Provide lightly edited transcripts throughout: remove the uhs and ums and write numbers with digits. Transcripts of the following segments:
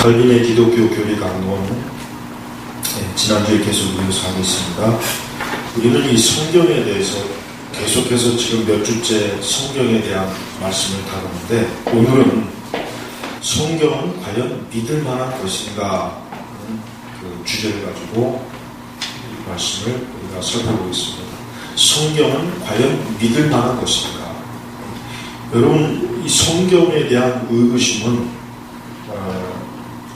갈빈의 기독교 교리 강론, 지난주에 계속 이어서 하겠습니다. 우리는 이 성경에 대해서 계속해서 지금 몇 주째 성경에 대한 말씀을 다루는데, 오늘은 성경은 과연 믿을 만한 것인가 하는 그 주제를 가지고 이 말씀을 우리가 살펴보겠습니다. 성경은 과연 믿을 만한 것인가? 여러분, 이 성경에 대한 의구심은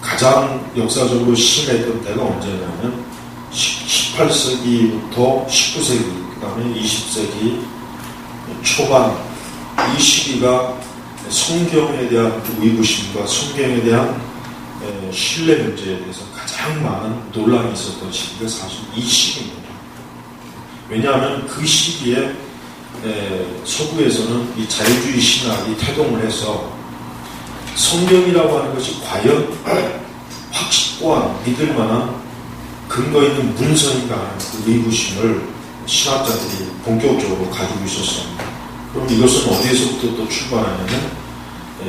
가장 역사적으로 심했던 때가 언제냐면 18세기부터 19세기, 그 다음에 20세기 초반, 이 시기가 성경에 대한 의구심과 성경에 대한 신뢰 문제에 대해서 가장 많은 논란이 있었던 시기가 사실 이 시기입니다. 왜냐하면 그 시기에 서구에서는 이 자유주의 신학이 태동을 해서 성경이라고 하는 것이 과연 확고한 믿을 만한 근거 있는 문서인가 하는 그 의구심을 신학자들이 본격적으로 가지고 있었습니다. 그럼 이것은 어디에서부터 또 출발하냐면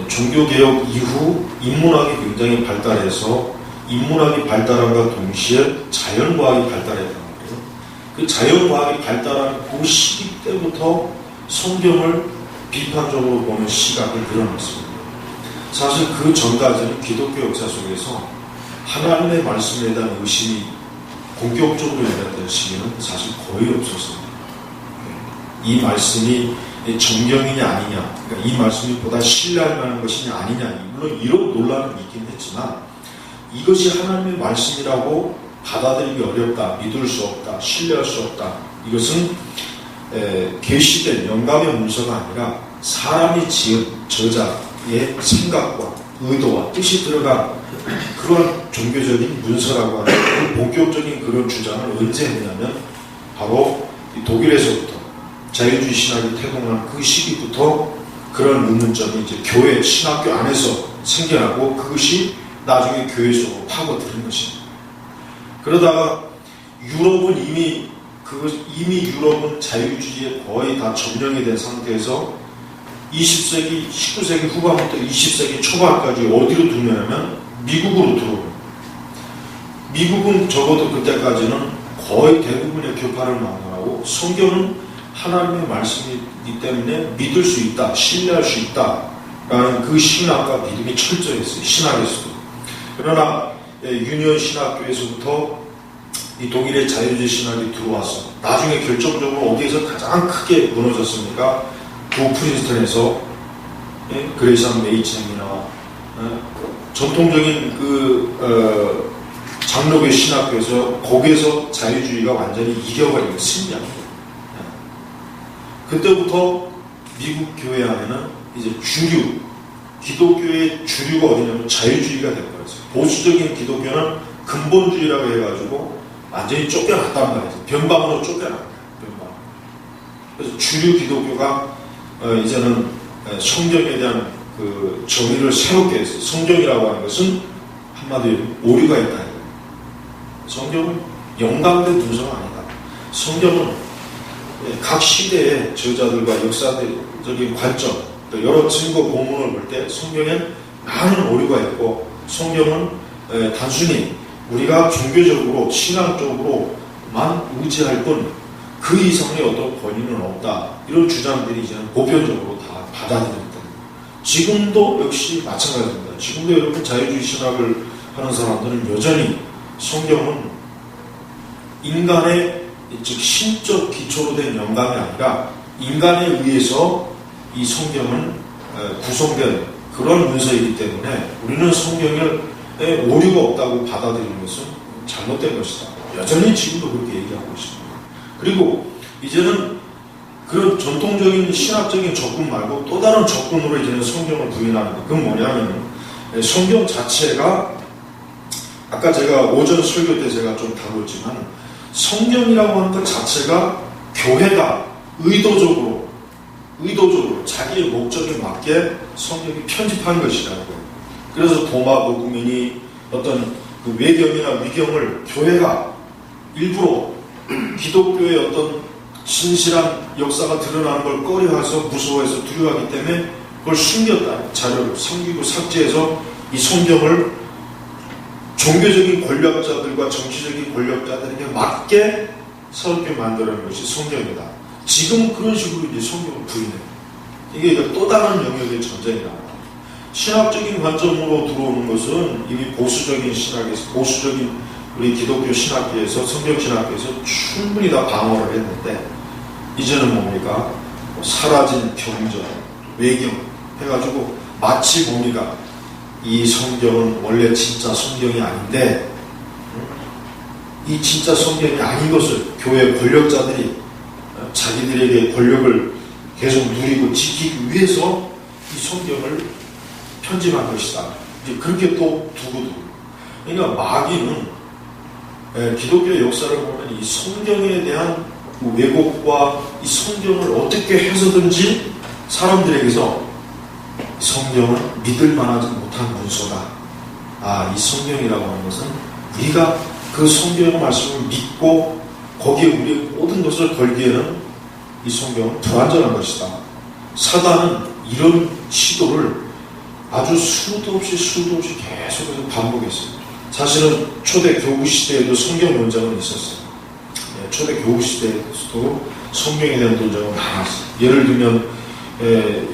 종교개혁 이후 인문학이 굉장히 발달해서 인문학이 발달함과 동시에 자연과학이 발달했단 말이에요. 그 자연과학이 발달한 그 시기 때부터 성경을 비판적으로 보는 시각이 늘어났습니다. 사실 그 전까지는 기독교 역사 속에서 하나님의 말씀에 대한 의심이 본격적으로 일어났던 시기는 사실 거의 없었습니다. 이 말씀이 정경이냐 아니냐, 그러니까 이 말씀이 보다 신뢰할 만한 것이냐 아니냐, 물론 이런 논란은 있긴 했지만 이것이 하나님의 말씀이라고 받아들이기 어렵다, 믿을 수 없다, 신뢰할 수 없다, 이것은 계시된 영감의 문서가 아니라 사람이 지은 저자의 생각과 의도와 뜻이 들어간 그런 종교적인 문서라고 하는 그 본격적인 그런 주장을 언제 했냐면 바로 독일에서부터 자유주의 신학이 태동한 그 시기부터 그런 의문점이 이제 교회 신학교 안에서 생겨나고 그것이 나중에 교회 속으로 파고드는 것입니다. 그러다가 유럽은 이미 유럽은 자유주의에 거의 다 점령이 된 상태에서 20세기, 19세기 후반부터 20세기 초반까지 어디로 들어오냐면 미국으로 들어옵니다. 미국은 적어도 그때까지는 거의 대부분의 교파를 막론하고 성경은 하나님의 말씀이기 때문에 믿을 수 있다, 신뢰할 수 있다라는 그 신학과 믿음이 철저했어요. 신학에서도. 그러나 유니온 신학교에서부터 이 독일의 자유주의 신학이 들어와서 나중에 결정적으로 어디에서 가장 크게 무너졌습니까? 프린스턴에서 그레이션 메이챈이나 전통적인 장로교 신학교에서 거기에서 자유주의가 완전히 이겨버리고 승리합니다. 그때부터 미국 교회 안에는 이제 주류, 기독교의 주류가 어디냐면 자유주의가 되어버렸어요. 보수적인 기독교는 근본주의라고 해가지고 완전히 쫓겨났단 말이죠. 변방으로 쫓겨납니다. 변방. 그래서 주류 기독교가 이제는 성경에 대한 그 정의를 새롭게 했어요. 성경이라고 하는 것은 한마디로 오류가 있다. 성경은 영감된 문서가 아니다. 성경은 각 시대의 저자들과 역사적인 관점, 여러 증거 본문을 볼 때 성경엔 많은 오류가 있고 성경은 단순히 우리가 종교적으로 신앙적으로만 의지할 뿐 그 이상의 어떤 권위는 없다. 이런 주장들이 이제는 보편적으로 다 받아들였다. 지금도 역시 마찬가지입니다. 지금도 여러분 자유주의 신학을 하는 사람들은 여전히 성경은 인간의 즉 신적 기초로 된 영감이 아니라 인간에 의해서 이 성경은 구성된 그런 문서이기 때문에 우리는 성경에 오류가 없다고 받아들이는 것은 잘못된 것이다. 여전히 지금도 그렇게 얘기하고 있습니다. 그리고 이제는 그런 전통적인 신학적인 접근 말고 또 다른 접근으로 이제는 성경을 부인하는 것. 그건 뭐냐면 성경 자체가 아까 제가 오전 설교 때 제가 좀 다뤘지만 성경이라고 하는 것 자체가 교회가 의도적으로 자기의 목적에 맞게 성경이 편집한 것이라는 거예요. 그래서 도마 복음이니 어떤 그 외경이나 위경을 교회가 일부러 기독교의 어떤 진실한 역사가 드러나는 걸 꺼려해서 무서워해서 두려워하기 때문에 그걸 숨겼다. 자료를 숨기고 삭제해서 이 성경을 종교적인 권력자들과 정치적인 권력자들에게 맞게 새롭게 만들어낸 것이 성경이다. 지금 그런 식으로 이제 성경을 부인해요. 이게 또 다른 영역의 전쟁이라고. 신학적인 관점으로 들어오는 것은 이미 보수적인 신학에서, 보수적인 우리 기독교 신학계에서, 성경 신학계에서 충분히 다 방어를 했는데, 이제는 뭡니까? 사라진 경전, 외경 해가지고 마치 뭡니까? 이 성경은 원래 진짜 성경이 아닌데, 이 진짜 성경이 아닌 것을 교회 권력자들이 자기들에게 권력을 계속 누리고 지키기 위해서 이 성경을 편집한 것이다. 이제 그렇게 또 두고두고. 그러니까 마귀는 기독교 역사를 보면 이 성경에 대한 왜곡과 이 성경을 어떻게 해서든지 사람들에게서 성경은 믿을 만하지 못한 문서다. 이 성경이라고 하는 것은 우리가 그 성경의 말씀을 믿고 거기에 우리의 모든 것을 걸기에는 이 성경은 불완전한 것이다. 사단은 이런 시도를 아주 수도 없이 계속해서 반복했어요. 사실은 초대 교구 시대에도 성경 논쟁은 있었어요. 초대 교구 시대에서도 성경에 대한 논쟁은 많았어요. 예를 들면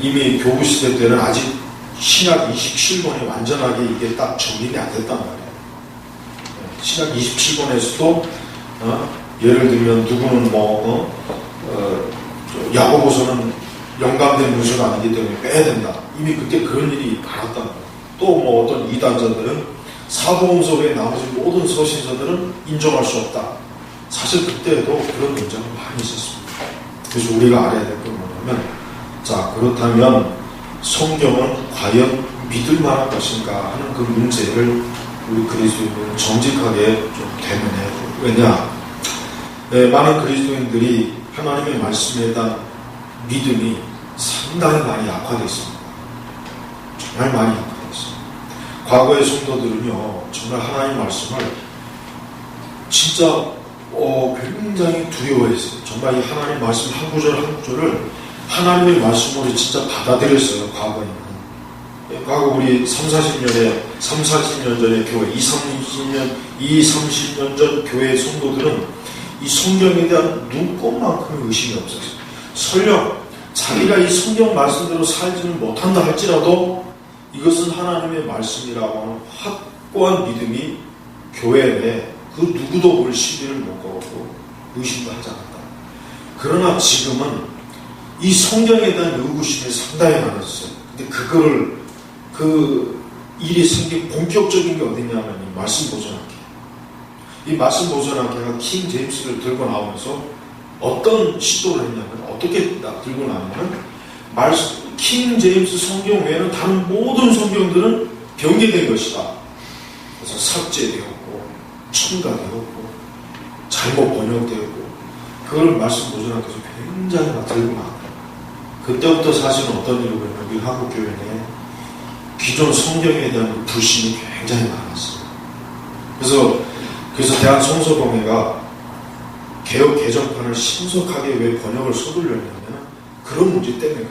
이미 교구 시대 때는 아직 신약 27권이 완전하게 이게 딱 정립이 안 됐단 말이에요. 신약 27권에서도 예를 들면 누구는 야고보서는 영감된 문서가 아니기 때문에 빼야 된다. 이미 그때 그런 일이 많았단 말이에요. 또 어떤 이단자들은 사복음서 외에 나머지 모든 서신서들은 인정할 수 없다. 사실 그때도 그런 논쟁은 많이 있었습니다. 그래서 우리가 알아야 될 건 뭐냐면, 자, 그렇다면 성경은 과연 믿을 만한 것인가 하는 그 문제를 우리 그리스도인들은 정직하게 좀 대면해야 돼요. 왜냐? 많은 그리스도인들이 하나님의 말씀에 대한 믿음이 상당히 많이 약화되어 있습니다. 정말 많이 약화되어 있습니다. 과거의 성도들은요, 정말 하나님 말씀을 진짜 굉장히 두려워했어요. 정말 이 하나님 말씀 한 구절 한 구절을 하나님의 말씀으로 진짜 받아들였어요. 과거에는. 과거 우리 30-40년 전의 교회, 30년 전 교회 성도들은 이 성경에 대한 눈꼽만큼의 의심이 없었어요. 설령 자기가 이 성경 말씀대로 살지는 못한다 할지라도 이것은 하나님의 말씀이라고 하는 확고한 믿음이 교회 내에 그 누구도 볼 시비를 못 걸었고 의심도 하지 않았다. 그러나 지금은 이 성경에 대한 의구심이 상당히 많았어요. 근데 그 일이 생긴 본격적인 게 어디냐면 이 말씀 보존학회. 이 말씀 보존학회가 킹 제임스를 들고 나오면서 어떤 시도를 했냐면, 어떻게 들고 나오냐면, 킹 제임스 성경 외에는 다른 모든 성경들은 변개된 것이다. 그래서 삭제되었고, 첨가되었고, 잘못 번역되었고, 그걸 말씀 보존학회에서 굉장히 막 들고 나왔다. 그때부터 사실은 어떤 일을 보냐면, 우리 한국 교회 내에 기존 성경에 대한 불신이 굉장히 많았어요. 그래서 대한성서공회가 개혁 개정판을 신속하게 왜 번역을 서두르려냐면 그런 문제 때문에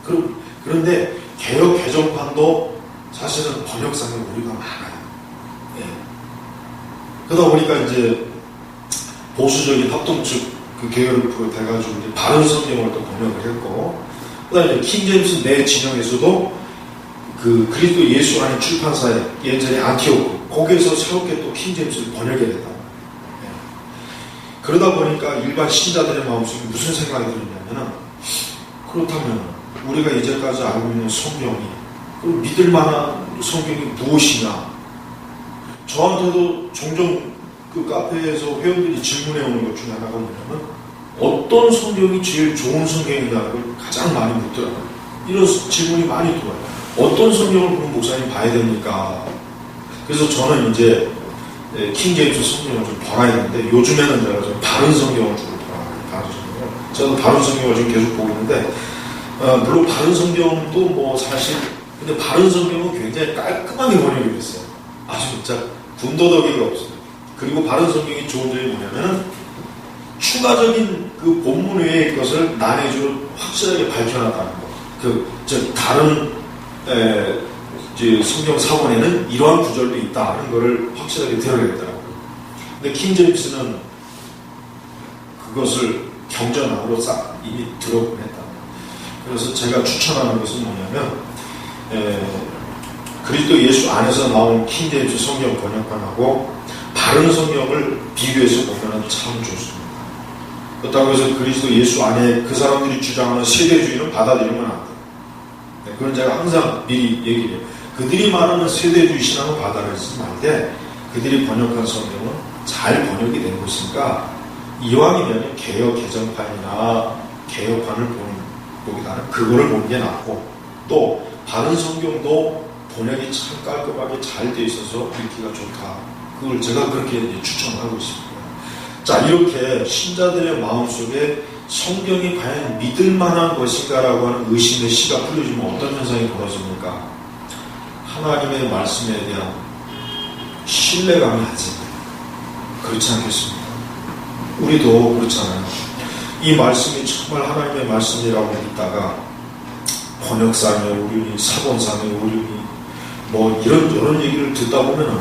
그래요. 그런데 개혁 개정판도 사실은 번역상에 오류가 많아요. 예. 그러다 보니까 이제 보수적인 합동 측 그 계열을 돼가지고 이제 바른 성경을 또 번역을 했고, 그다음에 킹 제임스 내 진영에서도 그 그리스도 예수라는 출판사에 예전에 안티오크 거기에서 새롭게 또 킹 제임스를 번역해야 된다. 네. 그러다 보니까 일반 신자들의 마음속에 무슨 생각이 들었냐면, 그렇다면 우리가 이제까지 알고 있는 성경이 믿을 만한 성경이 무엇이냐. 저한테도 종종 그 카페에서 회원들이 질문해 오는 것 중에 하나가 뭐냐면, 어떤 성경이 제일 좋은 성경이냐는 걸 가장 많이 묻더라고요. 이런 질문이 많이 들어와요. 어떤 성경을 그럼 목사님 봐야 됩니까? 그래서 저는 이제 킹 제임스 성경을 좀 봐야 되는데, 요즘에는 제가 좀 바른 성경을 주로 봐요. 바른 성경을. 저도 바른 성경을 지금 계속 보고 있는데, 물론 바른 성경도 뭐 사실, 근데 바른 성경은 굉장히 깔끔하게 번역이 됐어요. 아주 진짜 군더더기가 없어요. 그리고 바른 성경이 좋은 점이 뭐냐면, 추가적인 그 본문 외의 것을 난해주로 확실하게 밝혀놨다는 거. 다른 이제 성경 사본에는 이러한 구절도 있다 하는 것을 확실하게 드러냈더라고요. 근데 킹제임스는 그것을 경전으로 싹 이미 들어보냈다. 그래서 제가 추천하는 것은 뭐냐면 그리스도 예수 안에서 나온 킹제임스 성경 번역판하고 다른 성경을 비교해서 보면 참 좋습니다. 그렇다고 해서 그리스도 예수 안에 그 사람들이 주장하는 세대주의는 받아들이면 안 돼요. 그건 제가 항상 미리 얘기를 해요. 그들이 말하는 세대주의 신앙은 받아들이지 말되 그들이 번역한 성경은 잘 번역이 된 것이니까 이왕이면 개역 개정판이나 개혁판을 보기보다는 그거를 보는 게 낫고, 또 다른 성경도 번역이 참 깔끔하게 잘 돼 있어서 읽기가 좋다. 그걸 제가 그렇게 추천하고 있습니다. 자, 이렇게 신자들의 마음속에 성경이 과연 믿을 만한 것인가라고 하는 의심의 씨가 뿌려지면 어떤 현상이 벌어집니까? 하나님의 말씀에 대한 신뢰감이 하지. 그렇지 않겠습니까? 우리도 그렇잖아요. 이 말씀이 정말 하나님의 말씀이라고 믿다가 번역상의 오류니 사본상의 오류니 뭐 이런 얘기를 듣다 보면은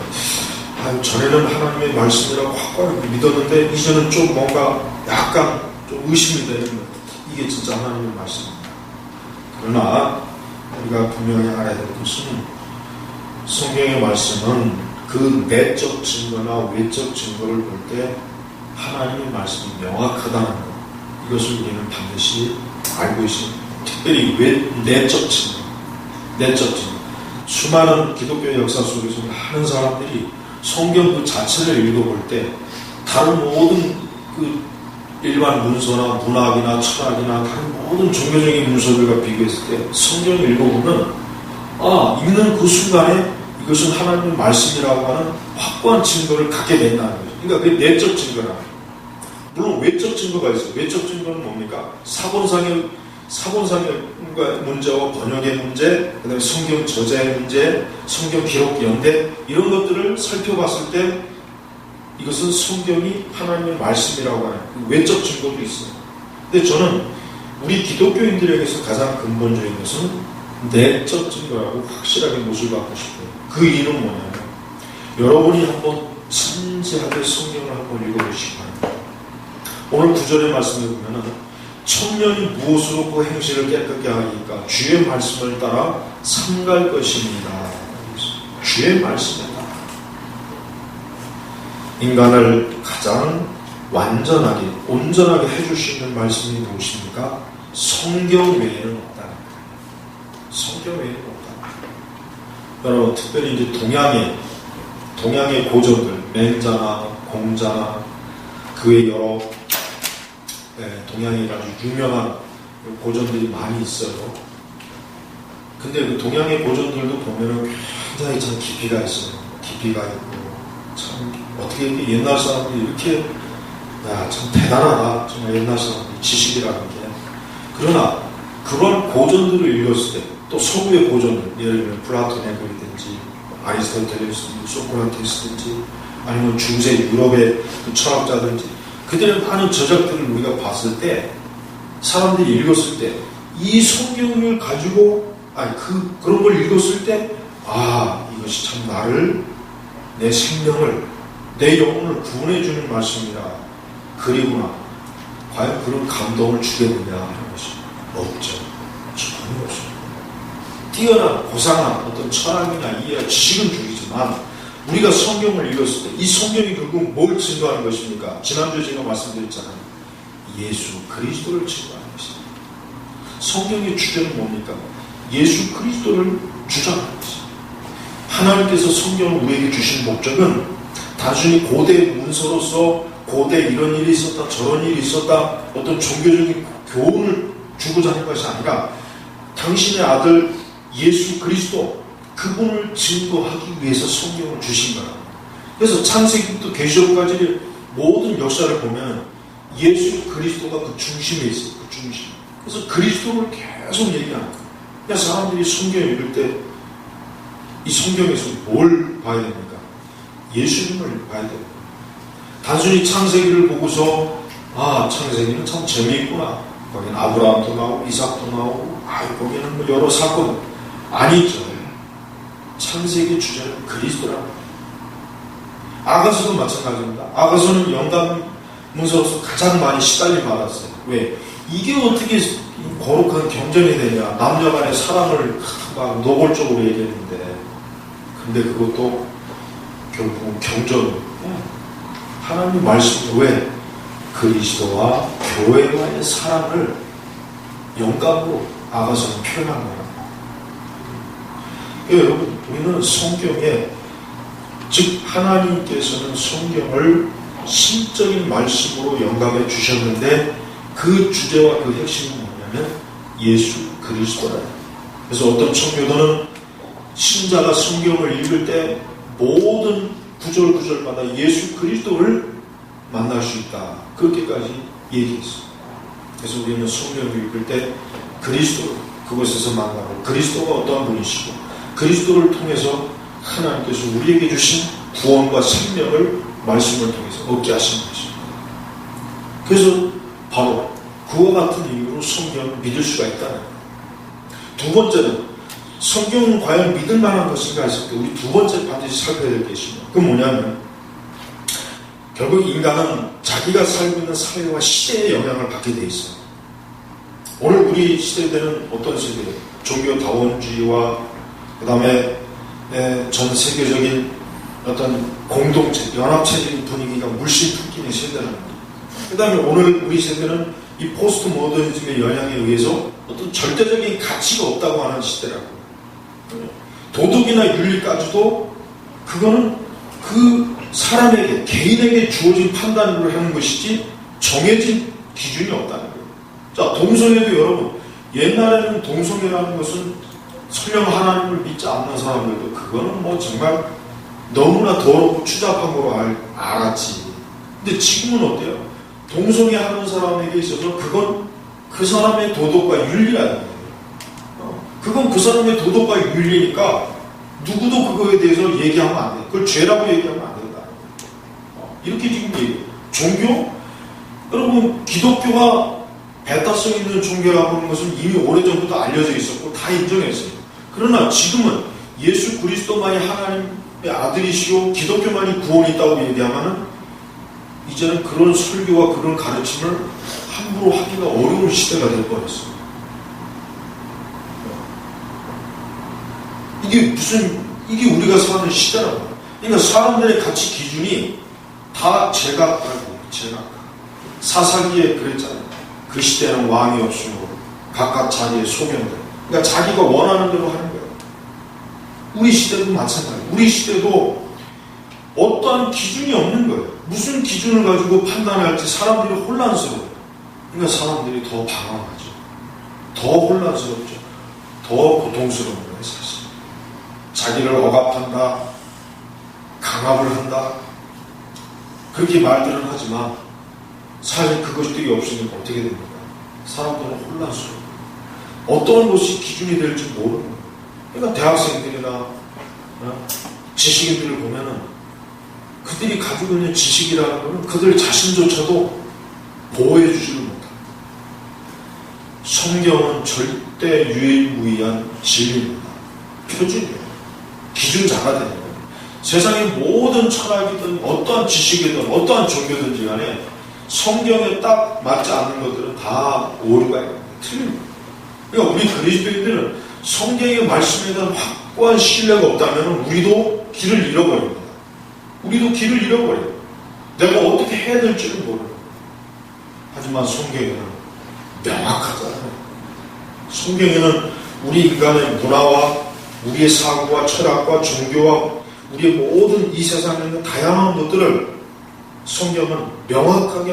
전에는 하나님의 말씀이라고 확고하게 믿었는데 이제는 좀 뭔가 약간 좀 의심이 되는 거예요. 이게 진짜 하나님의 말씀입니다. 그러나 우리가 분명히 알아야 될 것은 성경의 말씀은 그 내적 증거나 외적 증거를 볼 때 하나님의 말씀이 명확하다는 것, 이것을 우리는 반드시 알고 있습니다. 특별히 내적 증거, 내적 증거. 수많은 기독교 역사 속에서 많은 사람들이 성경 그 자체를 읽어볼 때 다른 모든 그 일반 문서나 문학이나 철학이나 다른 모든 종교적인 문서들과 비교했을 때 성경을 읽어보면 읽는 그 순간에 이것은 하나님의 말씀이라고 하는 확고한 증거를 갖게 된다는 거죠. 그러니까 그게 내적 증거라. 물론 외적 증거가 있어요. 외적 증거는 뭡니까? 사본상의 문제와 번역의 문제, 그 다음에 성경 저자의 문제, 성경 기록 연대, 이런 것들을 살펴봤을 때 이것은 성경이 하나님의 말씀이라고 하는 외적 증거도 있어요. 근데 저는 우리 기독교인들에게서 가장 근본적인 것은 내적 증거라고 확실하게 못을 받고 싶어요. 그 이유는 뭐냐면 여러분이 한번 진지하게 성경을 한번 읽어보시기 바랍니다. 오늘 9절의 말씀을 보면은 청년이 무엇으로 그 행실을 깨끗게 하니까 주의 말씀을 따라 삼갈 것입니다. 주의 말씀에 따라 인간을 가장 완전하게 온전하게 해줄 수 있는 말씀이 무엇입니까? 성경 외에는 없다는 거예요. 성경 외에는 없다. 여러분, 특별히 이제 동양의 고전들, 맹자나 공자나 그 외 여러 동양에 아주 유명한 고전들이 많이 있어요. 근데 그 동양의 고전들도 보면은 굉장히 참 깊이가 있어요. 깊이가 있고 참 어떻게 이렇게 옛날 사람들이 이렇게 참 대단하다. 정말 옛날 사람들이 지식이라는 게. 그러나 그런 고전들을 읽었을 때 또 서구의 고전들, 예를 들면 플라톤의 글이든지 아리스토텔레스든지 소크라테스든지 아니면 중세 유럽의 그 철학자든지 그들의 많은 저작들을 우리가 봤을 때 사람들이 읽었을 때 이 성경을 가지고 그런 걸 읽었을 때 이것이 참 나를 내 생명을 내 영혼을 구원해주는 말씀이라 그리구나. 과연 그런 감동을 주겠느냐 하는 것이 없죠. 전혀 없습니다. 뛰어난 고상한 어떤 철학이나 이해와 지식은 주이지만 우리가 성경을 읽었을 때 이 성경이 결국 뭘 증거하는 것입니까? 지난주에 제가 말씀드렸잖아요. 예수 그리스도를 증거하는 것입니다. 성경의 주제는 뭡니까? 예수 그리스도를 주장하는 것입니다. 하나님께서 성경을 우리에게 주신 목적은 단순히 고대 문서로서 고대 이런 일이 있었다 저런 일이 있었다 어떤 종교적인 교훈을 주고자 하는 것이 아니라 당신의 아들 예수 그리스도 그분을 증거하기 위해서 성경을 주신 거라. 그래서 창세기부터 계시록까지 모든 역사를 보면 예수 그리스도가 그 중심에 있어요. 그 중심. 그래서 그리스도를 계속 얘기하는 거예요. 그러니까 사람들이 성경을 읽을 때 이 성경에서 뭘 봐야 됩니까? 예수님을 봐야 됩니다. 단순히 창세기를 보고서 창세기는 참 재미있구나. 거기는 아브라함도 나오고 이삭도 나오고 거기는 뭐 여러 사건 아니죠. 창세기 주제는 그리스도라는 거예요. 아가서도 마찬가지입니다. 아가서는 영감 문서로서 가장 많이 시달림 받았어요. 왜? 이게 어떻게 거룩한 경전이 되냐. 남녀 간의 사랑을 막 노골적으로 얘기했는데, 근데 그것도 결국은 경전, 하나님 말씀. 왜? 그리스도와 교회와의 사랑을 영감으로 아가서는 표현한 거예요. 여러분, 우리는 성경에, 즉 하나님께서는 성경을 신적인 말씀으로 영감해 주셨는데, 그 주제와 그 핵심은 뭐냐면 예수 그리스도라. 그래서 어떤 청교도는 신자가 성경을 읽을 때 모든 구절마다 예수 그리스도를 만날 수 있다, 그렇게까지 얘기했어요. 그래서 우리는 성경을 읽을 때 그리스도, 그곳에서 만나고 그리스도가 어떠한 분이시고 그리스도를 통해서 하나님께서 우리에게 주신 구원과 생명을 말씀을 통해서 얻게 하신 것입니다. 그래서 바로 그와 같은 이유로 성경을 믿을 수가 있다는 거예요. 두 번째는 성경은 과연 믿을 만한 것인가 했을 때 우리 두 번째 반드시 살펴야 될 게 있습니다. 그건 뭐냐면 결국 인간은 자기가 살고 있는 사회와 시대의 영향을 받게 돼 있어요. 오늘 우리 시대는 어떤 세대예요? 종교다원주의와 그 다음에 전 세계적인 어떤 공동체, 연합체적인 분위기가 물씬 풍기는 세대라는 거예요. 그 다음에 오늘 우리 세대는 이 포스트 모더니즘의 영향에 의해서 어떤 절대적인 가치가 없다고 하는 시대라고. 도덕이나 윤리까지도 그거는 그 사람에게, 개인에게 주어진 판단으로 하는 것이지 정해진 기준이 없다는 거예요. 자, 동성애도 여러분, 옛날에는 동성애라는 것은 설령 하나님을 믿지 않는 사람들도 그거는 뭐 정말 너무나 더럽고 추잡한 거로 알았지. 근데 지금은 어때요? 동성애 하는 사람에게 있어서 그건 그 사람의 도덕과 윤리라는 거예요. 그건 그 사람의 도덕과 윤리니까 누구도 그거에 대해서 얘기하면 안 돼. 그걸 죄라고 얘기하면 안 된다. 이렇게 지금 얘기해요. 종교? 여러분, 기독교가 배타성 있는 종교라고 하는 것은 이미 오래전부터 알려져 있었고 다 인정했어요. 그러나 지금은 예수 그리스도만이 하나님의 아들이시고 기독교만이 구원이 있다고 얘기하면은 이제는 그런 설교와 그런 가르침을 함부로 하기가 어려운 시대가 될 뻔했어요. 이게 우리가 사는 시대라고. 그러니까 사람들의 가치 기준이 다 제각각이에요. 제각각. 사사기에 그랬잖아요. 그 시대는 왕이 없으므로 각각 자기의 소명대로. 그러니까 자기가 원하는 대로 하는 거예요. 우리 시대도 마찬가지예요. 우리 시대도 어떠한 기준이 없는 거예요. 무슨 기준을 가지고 판단할지 사람들이 혼란스러워요. 그러니까 사람들이 더 방황하죠. 더 혼란스럽죠. 더 고통스러운 거예요, 사실. 자기를 억압한다, 강압을 한다, 그렇게 말들은 하지만 사실 그것들이 없으니까 어떻게 됩니까? 사람들은 혼란스러워요. 어떤 것이 기준이 될지 모르는 거예요. 그러니까 대학생들이나 지식인들을 보면은 그들이 가지고 있는 지식이라는 것은 그들 자신조차도 보호해주지를 못합니다. 성경은 절대 유일무이한 진리입니다. 표준이에요. 기준자가 되는 거예요. 세상의 모든 철학이든 어떠한 지식이든 어떠한 종교든지 간에 성경에 딱 맞지 않는 것들은 다 오류가 있는 거예요. 틀린 거예요. 그러니까 우리 그리스도인들은 성경의 말씀에 대한 확고한 신뢰가 없다면 우리도 길을 잃어버립니다. 우리도 길을 잃어버려요. 내가 어떻게 해야 될지를 모르는 거예요. 하지만 성경에는 명확하잖아요. 성경에는 우리 인간의 문화와 우리의 사고와 철학과 종교와 우리의 모든 이 세상에 있는 다양한 것들을 성경은 명확하게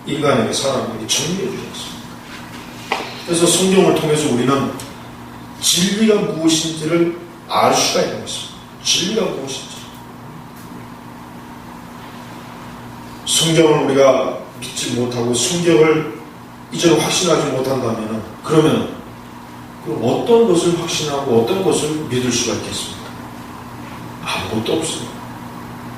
인간에게, 사람에게 정리해 주셨습니다. 그래서 성경을 통해서 우리는 진리가 무엇인지를 알 수가 있는 것입니다. 진리가 무엇인지. 성경을 우리가 믿지 못하고 성경을 이제는 확신하지 못한다면 그러면 어떤 것을 확신하고 어떤 것을 믿을 수가 있겠습니까? 아무것도 없습니다.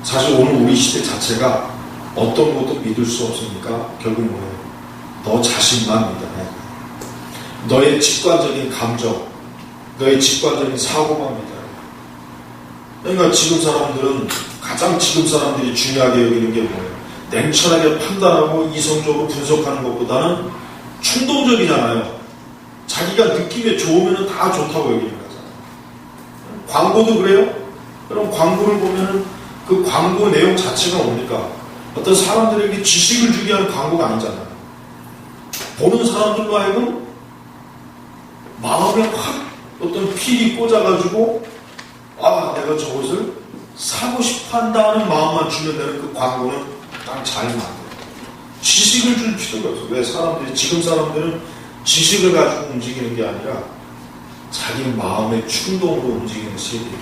사실 오늘 우리 시대 자체가 어떤 것도 믿을 수 없으니까 결국 뭐예요? 너 자신만 믿어야 돼. 너의 직관적인 감정, 너의 직관적인 사고만 믿어야 돼. 그러니까 지금 사람들이 중요하게 여기는 게 뭐예요? 냉철하게 판단하고 이성적으로 분석하는 것보다는 충동적이잖아요. 자기가 느낌에 좋으면 다 좋다고 여기는 거잖아요. 광고도 그래요? 그럼 광고를 보면은 그 광고 내용 자체가 뭡니까? 어떤 사람들에게 지식을 주게 하는 광고가 아니잖아요. 보는 사람들로 하여금 마음에 확 어떤 필이 꽂아가지고 내가 저것을 사고 싶어 한다는 마음만 주면 되는 그 광고는 딱 잘 만들어요. 지식을 줄 필요가 없어요. 왜 지금 사람들은 지식을 가지고 움직이는 게 아니라 자기 마음의 충동으로 움직이는 세대예요.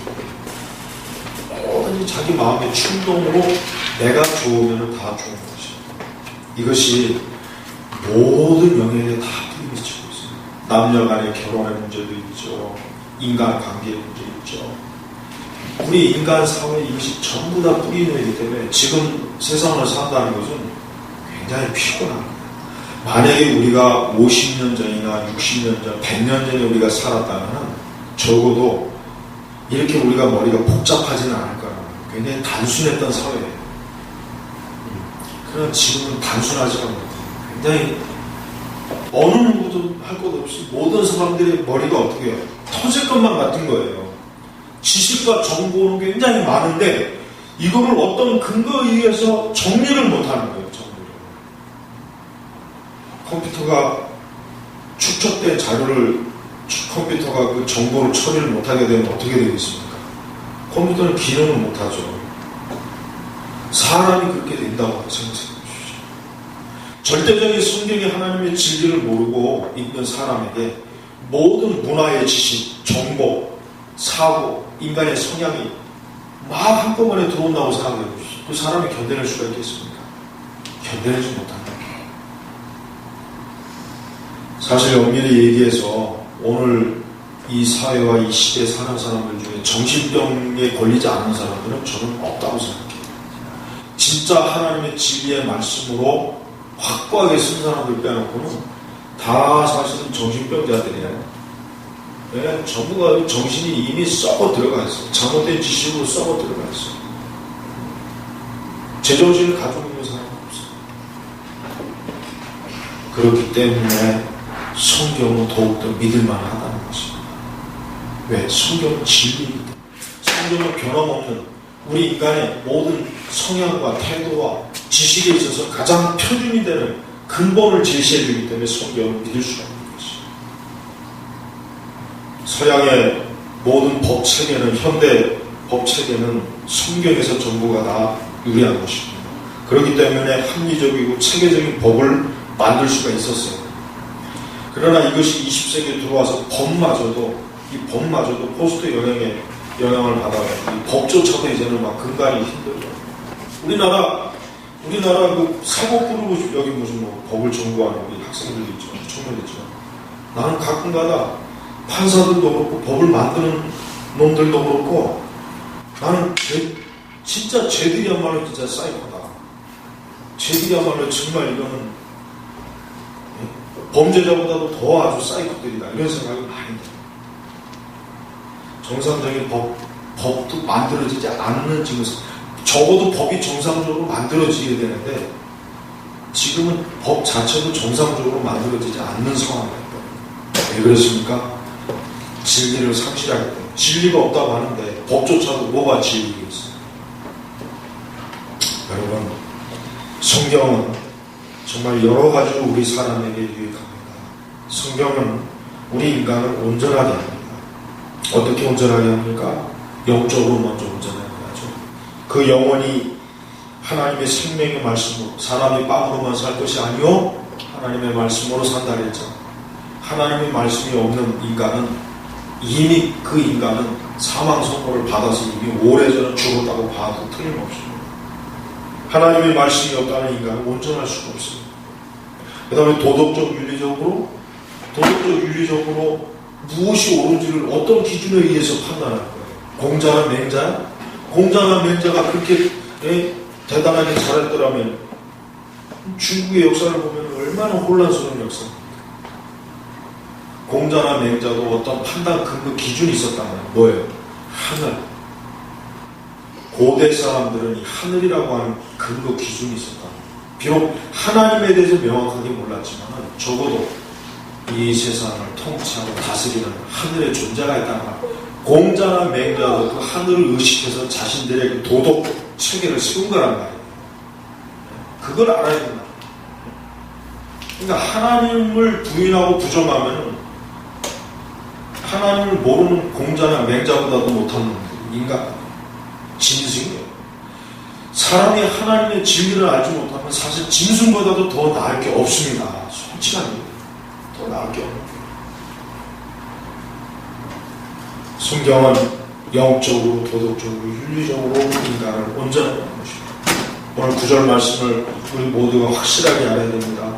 뭐든지 자기 마음의 충동으로 내가 좋으면 다 좋은 것이에요. 이것이 모든 영역에 다 뿌리미치고 있습니다. 남녀 간의 결혼의 문제도 있죠. 인간관계의 문제 있죠. 우리 인간 사회에 이것이 전부 다 뿌리내리기 때문에 지금 세상을 산다는 것은 굉장히 피곤합니다. 만약에 우리가 50년 전이나 60년 전, 100년 전에 우리가 살았다면 적어도 이렇게 우리가 머리가 복잡하지는 않을 거라고. 굉장히 단순했던 사회예요. 그러나 지금은 단순하지가 못해요. 굉장히 어느 누구도 할 것 없이 모든 사람들의 머리가 어떻게 해요? 터질 것만 같은 거예요. 지식과 정보는 굉장히 많은데 이거를 어떤 근거에 의해서 정리를 못하는 거예요. 정리를. 컴퓨터가 축적된 자료를 컴퓨터가 그 정보를 처리를 못하게 되면 어떻게 되겠습니까? 컴퓨터는 기능을 못하죠. 사람이 그렇게 된다고 생각해 주시죠. 절대적인 성경의 하나님의 진리를 모르고 있는 사람에게 모든 문화의 지식, 정보, 사고, 인간의 성향이 막 한꺼번에 들어온다고 생각해 보시죠. 그 사람이 견뎌낼 수가 있겠습니까? 견뎌내지 못한다. 사실 엄밀히 얘기해서 오늘 이 사회와 이 시대에 사는 사람들 중에 정신병에 걸리지 않은 사람들은 저는 없다고 생각해요. 진짜 하나님의 진리의 말씀으로 확고하게 쓴 사람들 빼놓고는 다 사실은 정신병자들이에요. 네, 전부가 정신이 이미 썩어 들어가 있어요. 잘못된 지식으로 썩어 들어가 있어요. 제정신을 가지고 있는 사람은 없어요. 그렇기 때문에 성경은 더욱더 믿을만하다는 것입니다. 왜? 성경은 진리이기 때문에. 성경은 변함없는 우리 인간의 모든 성향과 태도와 지식에 있어서 가장 표준이 되는 근본을 제시해주기 때문에 성경을 믿을 수가 있는 것입니다. 서양의 모든 법체계는, 현대 법체계는 성경에서 전부가 다 유리한 것입니다. 그렇기 때문에 합리적이고 체계적인 법을 만들 수가 있었어요. 그러나 이것이 20세기에 들어와서 이 법마저도 포스트 영향을 받아요. 이 법조차도 이제는 막 근간이 힘들죠. 우리나라 그 사법 부르고 여기 무슨 법을 전공하는 우리 학생들도 있죠. 청년도 있죠. 나는 가끔가다 판사들도 그렇고 법을 만드는 놈들도 그렇고 나는 진짜 쟤들이야말로 진짜 사이코다. 쟤들이야말로 정말 이거는 범죄자보다도 더 아주 사이코들이다. 이런 생각이 많이 들어요. 정상적인 법도 만들어지지 않는 지금 적어도 법이 정상적으로 만들어지게 되는데 지금은 법 자체도 정상적으로 만들어지지 않는 상황이에요. 왜 그렇습니까? 진리를 상실하기 때문에. 진리가 없다고 하는데 법조차도 뭐가 진리겠어요? 여러분, 성경은 정말 여러 가지로 우리 사람에게 유익합니다. 성경은 우리 인간을 온전하게 합니다. 어떻게 온전하게 합니까? 영적으로 먼저 온전하게 하죠. 그 영혼이 하나님의 생명의 말씀으로, 사람이 빵으로만 살 것이 아니요 하나님의 말씀으로 산다 그랬죠. 하나님의 말씀이 없는 인간은 이미 그 인간은 사망 선고를 받아서 이미 오래전에 죽었다고 봐도 틀림없습니다. 하나님의 말씀이 없다는 인간은 온전할 수가 없습니다. 그 다음에 도덕적 윤리적으로 무엇이 옳은지를 어떤 기준에 의해서 판단할 거예요. 공자나 맹자야? 공자나 맹자가 그렇게 대단하게 잘했더라면 중국의 역사를 보면 얼마나 혼란스러운 역사입니까? 공자나 맹자도 어떤 판단 근거 기준이 있었다면 뭐예요? 하늘. 고대 사람들은 이 하늘이라고 하는 근거 기준이 있었다. 비록 하나님에 대해서 명확하게 몰랐지만 적어도 이 세상을 통치하고 다스리는 하늘의 존재가 있다는 공자나 맹자도 그 하늘을 의식해서 자신들의 그 도덕 체계를 세운 거란 말이에요. 그걸 알아야 된다. 그러니까 하나님을 부인하고 부정하면 하나님을 모르는 공자나 맹자보다도 못하는 인간, 짐승이에요. 사람이 하나님의 진리를 알지 못하면 사실 짐승보다도 더 나을 게 없습니다. 솔직한 얘기예요. 더 나을 게 없는 거예요. 성경은 영적으로, 도덕적으로, 윤리적으로 인간을 온전하게 하는 것입니다. 오늘 9절 말씀을 우리 모두가 확실하게 알아야 됩니다.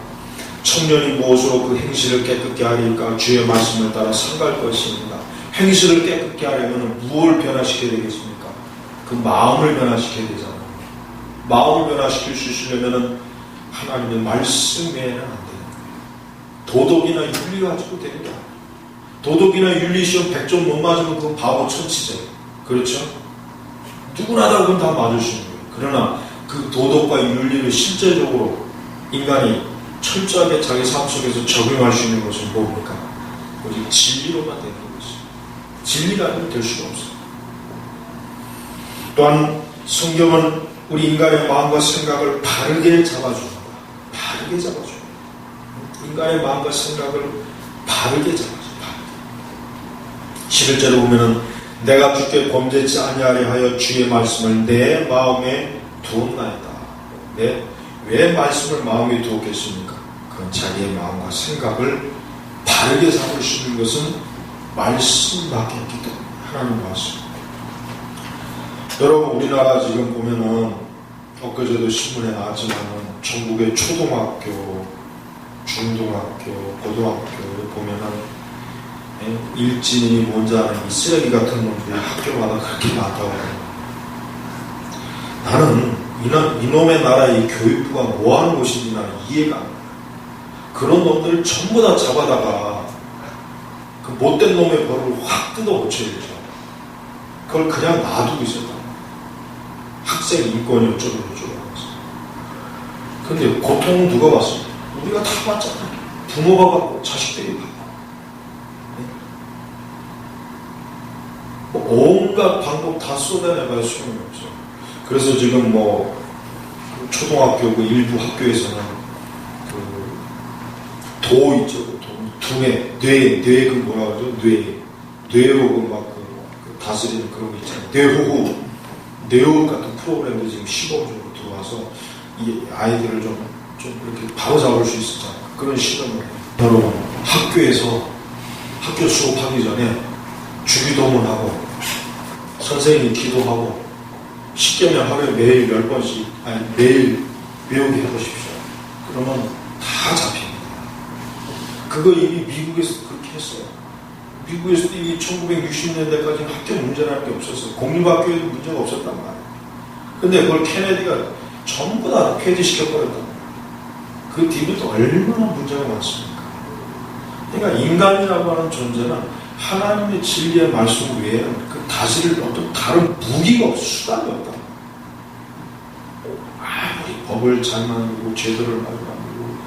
청년이 무엇으로 그 행실을 깨끗게 하리까? 주의 말씀을 따라 삼갈 것입니다. 행실을 깨끗게 하려면 무엇을 변화시켜야 되겠습니까? 그 마음을 변화시켜야 되잖아요. 마음을 변화시킬 수 있으려면 하나님의 말씀 외에는 안 돼요. 도덕이나 윤리 가지고 되는 게 아니에요. 도덕이나 윤리 시험 100점 못 맞으면 그건 바보 천치제예요. 그렇죠? 누구나 다 그건 다 맞을 수 있는 거예요. 그러나 그 도덕과 윤리를 실제적으로 인간이 철저하게 자기 삶 속에서 적용할 수 있는 것은 뭡니까? 오직 진리로만 되는 것이죠. 진리가 아니면 될 수가 없어요. 또한 성경은 우리 인간의 마음과 생각을 바르게 잡아줍니다. 바르게 잡아줘요. 인간의 마음과 생각을 바르게 잡아줘요. 11절에 보면은 내가 주께 범죄치 아니하려 하여 주의 말씀을 내 마음에 두었나이다. 왜 말씀을 마음에 두었겠습니까? 그건 자기의 마음과 생각을 바르게 잡을 수 있는 것은 말씀밖에 없기 때문에 하나님 말씀. 여러분 우리나라 지금 보면은 엊그제도 신문에 나왔지만은 전국의 초등학교, 중등학교, 고등학교 보면은 일진이니 뭔지 아는 이 쓰레기 같은 놈들이 학교마다 그렇게 많다고 해요. 나는 이놈의 나라 이 교육부가 뭐하는 곳인지 나는 이해가 안 가요. 그런 놈들을 전부 다 잡아다가 그 못된 놈의 벌을 확 뜯어 고쳐야죠. 그걸 그냥 놔두고 있었다. 학생 인권이 어쩌고 하면서. 근데 고통은 누가 받습니까? 우리가 다 받잖아요. 부모가 받고 자식들이 받고. 온갖 방법 다 쏟아내봐야 소용이 없어요. 그래서 지금 초등학교 그 일부 학교에서는 도 있죠. 뇌 그 뭐라 그러죠? 뇌로 다스리는 그런 거 있잖아요. 뇌호흡 같은 프로그램도 지금 시범적으로 들어와서 이 아이들을 좀 이렇게 바로 잡을 수 있었잖아요. 그런 시점을 여러분 학교에서 학교 수업하기 전에 주기도문 하고 선생님이 기도하고 십계명 하루에 매일 10번씩 매일 외우게 해보십시오. 그러면 다 잡힙니다. 그거 이미 미국에서 그렇게 했어요. 미국에서도 이미 1960년대까지는 학교 문제라는 게 없었어요. 공립학교에도 문제가 없었단 말이에요. 근데 그걸 케네디가 전부 다 폐지시켜버렸단 말이에요. 그 뒤부터 얼마나 문제가 많습니까? 그러니까 인간이라고 하는 존재는 하나님의 진리의 말씀 외에는 그 다스릴 어떤 다른 무기가 없어, 수단이 없다. 아무리 법을 잘 만들고 제도를 만들고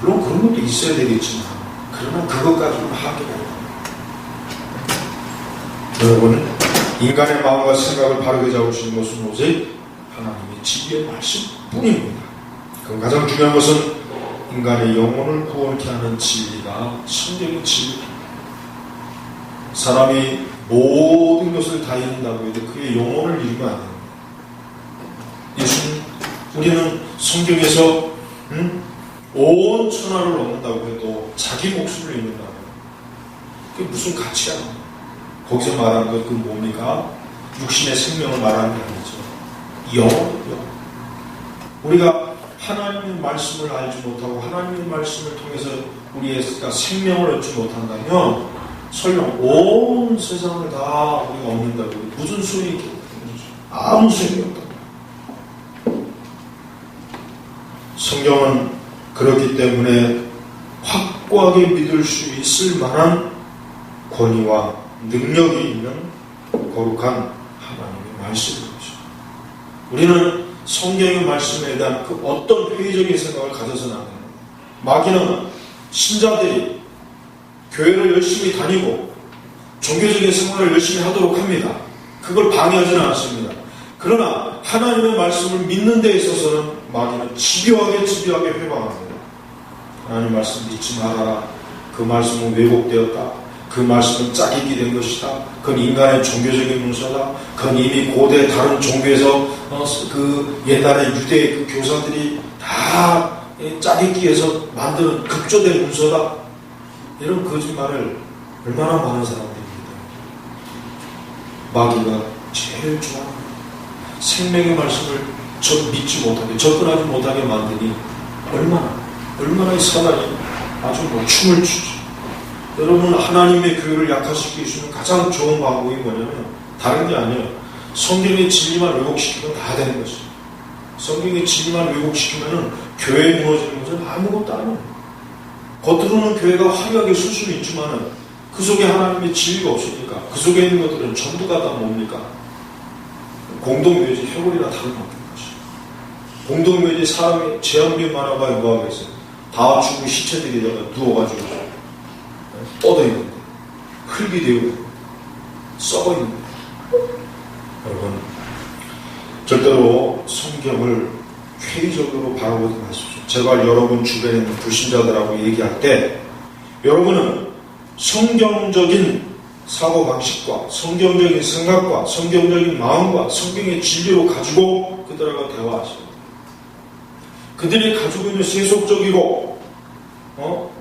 물론 그런 것도 있어야 되겠지만 그러나 그것 가지고는 한계가 있다. 여러분 인간의 마음과 생각을 바르게 잡으시는 것은 오직 하나님의 진리의 말씀뿐입니다. 그럼 가장 중요한 것은 인간의 영혼을 구원케 하는 진리가 성경의 진리입니다. 사람이 모든 것을 다 잃는다고 해도 그의 영혼을 잃으면 안 됩니다. 예수님, 우리는 성경에서 온 천하를 얻는다고 해도 자기 목숨을 잃는다고 해요. 그게 무슨 가치가 나요? 거기서 말하는 것 그 뭡니까? 육신의 생명을 말하는 게 아니죠. 영혼이요. 우리가 하나님의 말씀을 알지 못하고 하나님의 말씀을 통해서 우리의 생명을 얻지 못한다면 설령 온 세상을 다 우리가 얻는다고 무슨 소용이 있겠어요? 아무 소용이 없다. 성경은 그렇기 때문에 확고하게 믿을 수 있을 만한 권위와 능력이 있는 거룩한 하나님의 말씀인 것입니다. 우리는 성경의 말씀에 대한 그 어떤 회의적인 생각을 가져서는 안 돼요. 마귀는 신자들이 교회를 열심히 다니고 종교적인 생활을 열심히 하도록 합니다. 그걸 방해하지는 않습니다. 그러나 하나님의 말씀을 믿는 데 있어서는 마귀는 집요하게 회방합니다. 하나님 말씀 믿지 말아라. 그 말씀은 왜곡되었다. 그 말씀은 짜깁기 된 것이다. 그건 인간의 종교적인 문서다. 그건 이미 고대 다른 종교에서 그 옛날에 유대 그 교사들이 다 짜깁기해서 만드는 급조된 문서다. 이런 거짓말을 얼마나 많은 사람들입니다. 마귀가 제일 좋아합니다. 생명의 말씀을 믿지 못하게, 접근하지 못하게 만드니 얼마나 이 사단이 아주 춤을 추죠. 여러분, 하나님의 교회를 약화시킬 수 있는 가장 좋은 방법이 뭐냐면 다른 게 아니에요. 성경의 진리만 왜곡시키면 다 되는 것이에요. 성경의 진리만 왜곡시키면 교회에 무너지는 것은 아무것도 아니에요. 겉으로는 교회가 화려하게 쓸 수는 있지만 그 속에 하나님의 진리가 없으니까 그 속에 있는 것들은 전부가 다 뭡니까? 공동묘지 해골이나 다름없는 것이에요. 공동묘지 사람이 재앙비만 하고 뭐하겠어요? 다 죽은 시체들이 누워가지고 뻗어 있는데, 흙이 되고 썩어 있는데, 여러분 절대로 성경을 회의적으로 바라보지 마십시오. 제발 여러분 주변에 있는 불신자들하고 얘기할 때 여러분은 성경적인 사고방식과 성경적인 생각과 성경적인 마음과 성경의 진리로 가지고 그들하고 대화하셔야 돼요. 그들이 가지고 있는 세속적이고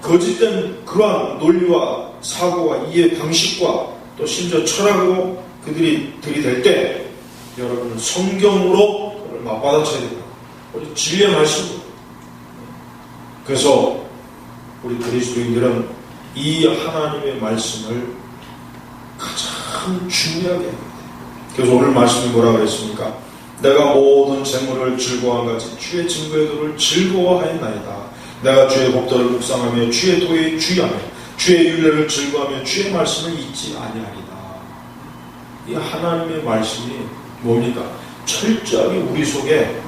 거짓된 그러한 논리와 사고와 이해 방식과 또 심지어 철학으로 그들이 들이댈 때 여러분은 성경으로 그걸 맞받아쳐야 됩니다. 우리 진리의 말씀으로. 그래서 우리 그리스도인들은 이 하나님의 말씀을 가장 중요하게 합니다. 그래서 오늘 말씀이 뭐라 그랬습니까? 내가 모든 재물을 즐거워한 같이 주의 증거의 도를 즐거워하였나이다. 내가 주의 법도를 묵상하며 주의 도에 주의하며 주의 율례를 즐거워하며 주의 말씀을 잊지 아니하리다. 이 하나님의 말씀이 뭡니까? 철저하게 우리 속에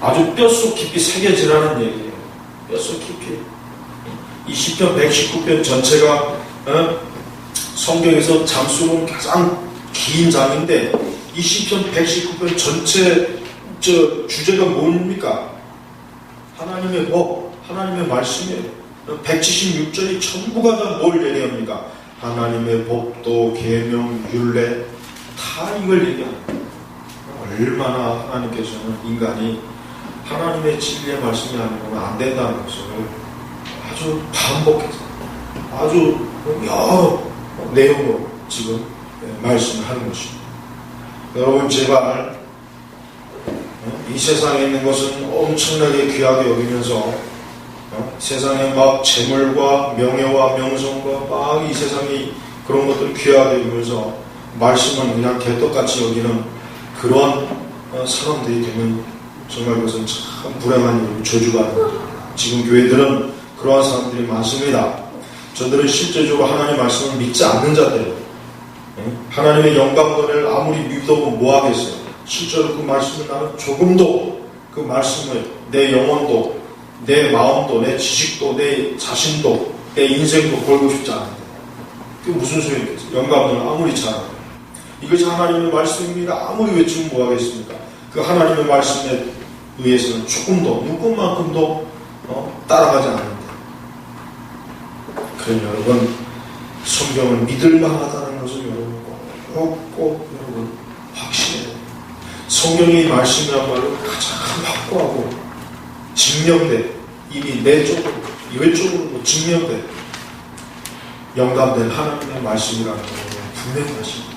아주 뼛속 깊이 새겨지라는 얘기예요. 뼛속 깊이. 이 시편 119편 전체가 성경에서 장수로는 가장 긴 장인데 이 시편 119편 전체 주제가 뭡니까? 하나님의 법, 하나님의 말씀이에요. 176절이 전부가 다 뭘 얘기합니까? 하나님의 법도 계명, 율례 다 이걸 얘기합니다. 얼마나 하나님께서는 인간이 하나님의 진리의 말씀이 아니면 안 된다는 것을 아주 반복해서 아주 여러 내용으로 지금 말씀을 하는 것입니다. 여러분 제발 이 세상에 있는 것은 엄청나게 귀하게 여기면서 세상에 막 재물과 명예와 명성과 막 이 세상이 그런 것들을 귀하게 여기면서 말씀은 그냥 개떡같이 여기는 그러한 사람들이 되면 정말 그것은 참 불행한 일이고 저주가 아닙니다. 지금 교회들은 그러한 사람들이 많습니다. 저들은 실제적으로 하나님의 말씀을 믿지 않는 자들이에요. 하나님의 영광론을 아무리 믿어도 뭐하겠어요. 실제로 그 말씀을 나는 조금도 그 말씀을 내 영혼도 내 마음도 내 지식도 내 자신도 내 인생도 걸고 싶지 않은데 그게 무슨 소용이겠어요. 영광론을 아무리 잘하고 이것이 하나님의 말씀입니다. 아무리 외치면 뭐하겠습니까. 그 하나님의 말씀에 의해서는 조금도 눈꽃만큼도 따라가지 않는데 그럼 여러분 성경을 믿을 만하다는 것을 여러분 꼭 여러분 확신해야 돼요. 성경의 말씀이야말로 가장 확고하고 증명된 이미 내적으로 외적으로 증명된 영감된 하나님의 말씀이라는 것을 분명히 하십니다.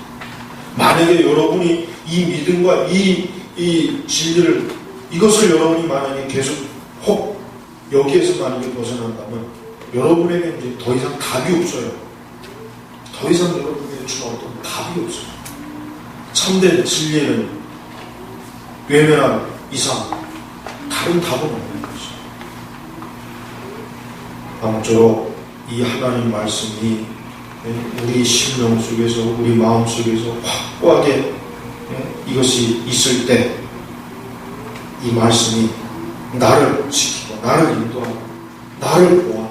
만약에 여러분이 이 믿음과 이 진리를 이것을 여러분이 만약에 계속 혹 여기에서 만약에 벗어난다면 여러분에게 이제 더 이상 답이 없어요. 더 이상 여러분에게 주는 어떤 답이 없어요. 참된 진리에는 외면한 이상 다른 답은 없는 것이죠. 아무쪼록 이 하나님 말씀이 우리 심령 속에서 우리 마음 속에서 확고하게 이것이 있을 때 이 말씀이 나를 지키고 나를 인도하고 나를 보호하는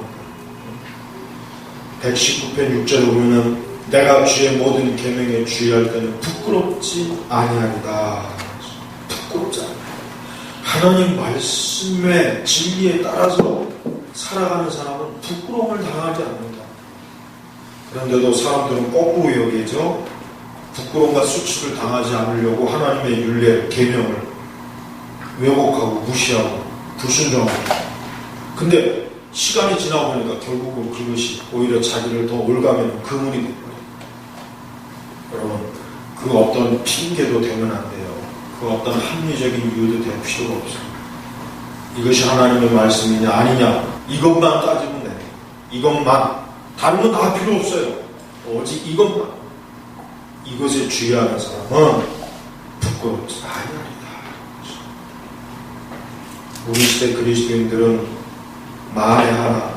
거예요. 119편 6절에 보면은 내가 주의 모든 계명에 주의할 때는 부끄럽지 아니하리다. 부끄럽지 않아요. 하나님 말씀의 진리에 따라서 살아가는 사람은 부끄러움을 당하지 않는다. 그런데도 사람들은 거꾸로 여기죠. 부끄러움과 수치를 당하지 않으려고 하나님의 율례, 계명을 왜곡하고 무시하고 불순종하고. 근데 시간이 지나고 보니까 결국은 그것이 오히려 자기를 더 올가매는 그물이 되고. 여러분, 그 어떤 핑계도 되면 안 돼요. 그 어떤 합리적인 이유도 될 필요가 없어요. 이것이 하나님의 말씀이냐 아니냐 이것만 따지면 돼요. 이것만. 다른 건 다 필요 없어요. 오직 이것만. 이것에 주의하는 사람은 부끄럽지 아니하리다. 우리 시대 그리스도인들은 만에 하나,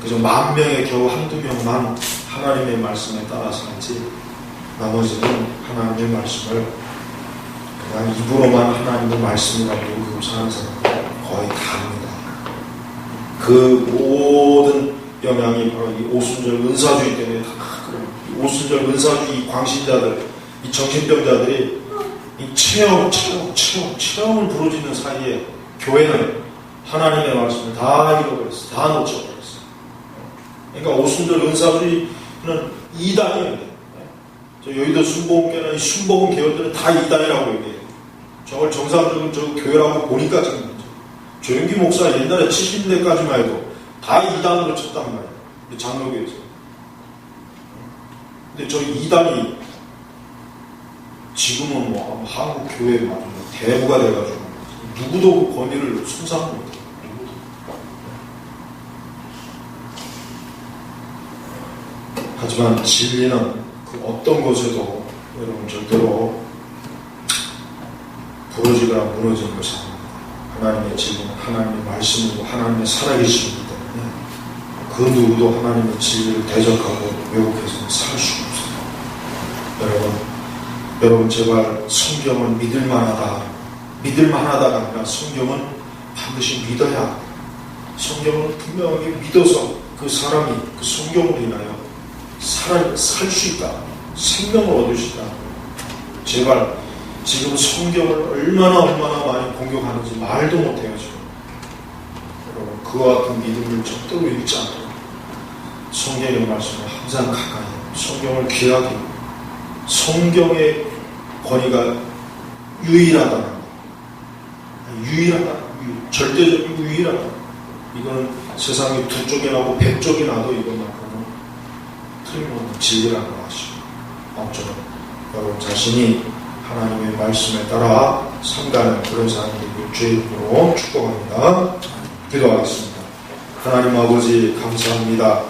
그저 10,000명에 겨우 한두 명만 하나님의 말씀에 따라 살지, 나머지는 하나님의 말씀을 그냥 입으로만 하나님의 말씀이라고 그러고 사는 사람은 거의 다입니다. 그 모든 영향이 바로 이 오순절 은사주의 때문에 다 그래요. 이 오순절 은사주의 광신자들, 이 정신병자들이 이 체험을 부르짖는 사이에 교회는 하나님의 말씀을 다 잃어버렸어. 다 놓쳐버렸어. 그러니까 오순절 은사주의는 이단이에요. 저 여의도 순복음교회나 이 순복음 계열들은 다 이단이라고 얘기해요. 저걸 정상적인 저 교회라고 보니까 지금 조영기 목사 옛날에 70년대까지만 해도 다 이단으로 쳤단 말이에요. 장로교에서. 근데 저 이단이 지금은 뭐 한국 교회 대부가 돼가지고 누구도 그 권위를 손상 못해요. 누구도. 하지만 진리는 그 어떤 것에도 여러분 절대로 부러지거나 무너지는 것이 아닙니다. 하나님의 진리는 하나님의 말씀이고 하나님의 살아계시기 때문에 그 누구도 하나님의 진리를 대적하고 왜곡해서는 살 수가 없어요. 여러분 제발 성경을 믿을만하다가 아니라 성경은 반드시 믿어야 합니다. 성경을 분명하게 믿어서 그 사람이 그 성경으로 인하여 살 수 있다. 생명을 얻을 수 있다. 제발 지금 성경을 얼마나 많이 공격하는지 말도 못해요. 지금 여러분 그와 같은 믿음을 절대로 잃지 않도록 성경의 말씀을 항상 가까이, 성경을 귀하게, 성경의 권위가 유일하다는 것, 절대적이고 유일하다. 이거는 세상에 2쪽이 나고 100쪽이 나도 이것만큼은 틀림없는 진리라는 거 아시고, 아무쪼록 여러분 자신이 하나님의 말씀에 따라 삼가는 그런 사람들을 주의 이름으로 축복합니다. 기도하겠습니다. 하나님 아버지 감사합니다.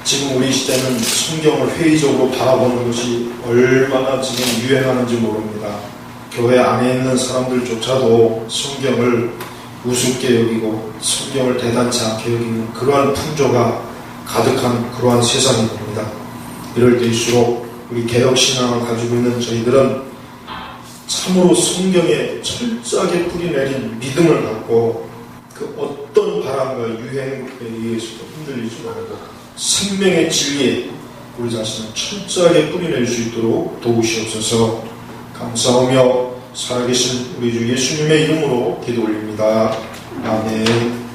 지금 우리 시대는 성경을 회의적으로 바라보는 것이 얼마나 지금 유행하는지 모릅니다. 교회 안에 있는 사람들조차도 성경을 우습게 여기고 성경을 대단치 않게 여기는 그러한 풍조가 가득한 그러한 세상이 됩니다. 이럴 때일수록 우리 개혁신앙을 가지고 있는 저희들은 참으로 성경에 철저하게 뿌리내린 믿음을 갖고 그 어떤 바람과 유행에 의해서도 흔들리지 말고 생명의 진리에 우리 자신을 철저하게 뿌리낼 수 있도록 도우시옵소서. 감사하며 살아계신 우리 주 예수님의 이름으로 기도 올립니다. 아멘.